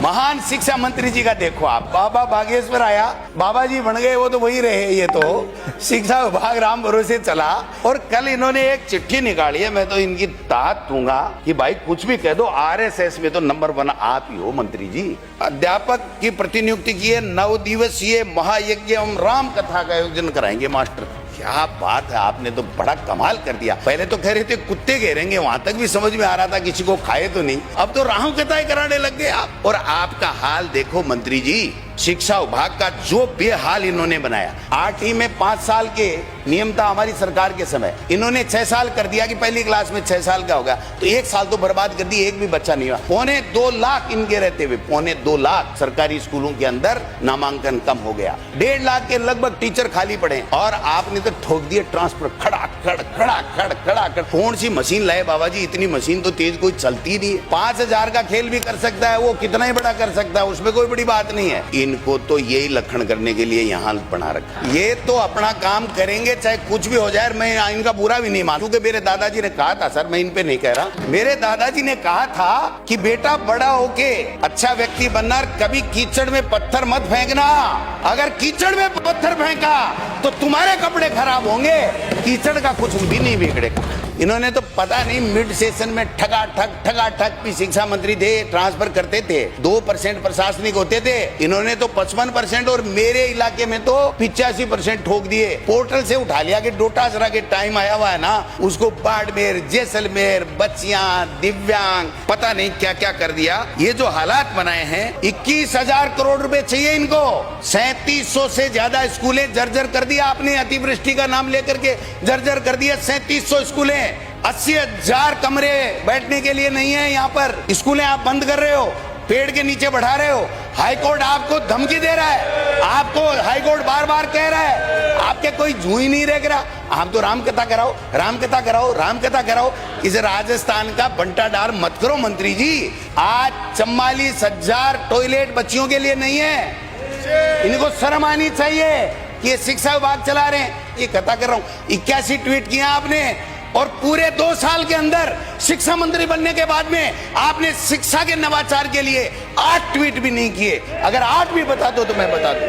महान शिक्षा मंत्री जी का देखो आप, बाबा बागेश्वर आया, बाबा जी बन गए, वो तो वही रहे। ये तो शिक्षा विभाग राम भरोसे चला। और कल इन्होंने एक चिट्ठी निकाली है, मैं तो इनकी दाद दूंगा कि भाई कुछ भी कह दो, आरएसएस में तो नंबर 1 आप ही हो मंत्री जी। अध्यापक की प्रतिनियुक्ति की है, 9 दिवसीय महायज्ञ एवं राम कथा का आयोजन कराएंगे मास्टर। क्या बात है, आपने तो बड़ा कमाल कर दिया। पहले तो कह रहे थे कुत्ते घेरेंगे, वहां तक भी समझ में आ रहा था किसी को खाए तो नहीं, अब तो राम कथाएं कराने लग गए आप। और आपका हाल देखो मंत्री जी, शिक्षा विभाग का जो बेहाल इन्होंने बनाया। 8वीं में 5 साल के नियम था हमारी सरकार के समय, इन्होंने 6 साल कर दिया कि पहली क्लास में 6 साल का होगा, तो 1 साल तो बर्बाद कर दी, एक भी बच्चा नहीं हुआ। 2.25 लाख इनके रहते हुए 2.25 लाख सरकारी स्कूलों के अंदर नामांकन कम हो गया। 1.5 लाख के लगभग टीचर खाली पड़े, और आपने तो ठोक दिए ट्रांसफर, खड़ा। कौन सी मशीन लाए बाबा जी, इतनी मशीन तो तेज कोई चलती नहीं है। 5000 का खेल भी कर सकता है, वो कितना ही बड़ा कर सकता है, उसमें कोई बड़ी बात नहीं है। इनको तो यही लक्षण करने के लिए यहाँ बना रखा। ये तो अपना काम करेंगे चाहे कुछ भी हो जाए। मैं इनका बुरा भी नहीं मानू, क्योंकि मेरे दादाजी ने कहा था, सर मैं इन पे नहीं कह रहा, मेरे दादाजी ने कहा था कि बेटा बड़ा होके अच्छा व्यक्ति बनना, कभी कीचड़ में पत्थर मत फेंकना। अगर कीचड़ में पत्थर फेंका तो तुम्हारे कपड़े खराब होंगे, कीचड़ का कुछ भी नहीं बिगड़ेगा। इन्होंने तो पता नहीं मिड सेशन में ठगा भी शिक्षा मंत्री थे, ट्रांसफर करते थे, 2% प्रशासनिक होते थे, इन्होंने तो 55%, और मेरे इलाके में तो 85% ठोक दिए। पोर्टल से उठा लिया कि डोटासरा के टाइम आया हुआ है ना, उसको बाड़मेर, जैसलमेर, बच्चियां, दिव्यांग, पता नहीं क्या क्या कर दिया। ये जो हालात बनाए हैं, 21,000 करोड़ रुपए चाहिए इनको। 3700 से ज्यादा स्कूलें जर्जर कर दिया आपने, अतिवृष्टि का नाम लेकर के जर्जर कर दिया 3700 स्कूलें। 80,000 कमरे बैठने के लिए नहीं है यहाँ पर, स्कूलें आप बंद कर रहे हो, पेड़ के नीचे बढ़ा रहे हो। हाईकोर्ट आपको धमकी दे रहा है, आपको हाईकोर्ट बार बार कह रहा है, आपके कोई जू ही नहीं रह रहा। आप तो राम कथा कराओ, राम कथा कराओ, राम कथा कराओ। इस राजस्थान का बंटाढार मत करो मंत्री जी। आज 44,000 टॉयलेट बच्चियों के लिए नहीं है, इनको शर्म आनी चाहिए कि ये शिक्षा विभाग चला रहे हैं। ये कथा कर रहा हूं, 81 ट्वीट किया आपने, और पूरे 2 साल के अंदर शिक्षा मंत्री बनने के बाद में आपने शिक्षा के नवाचार के लिए 8 ट्वीट भी नहीं किए। अगर 8 भी बता दो तो मैं बता दूं।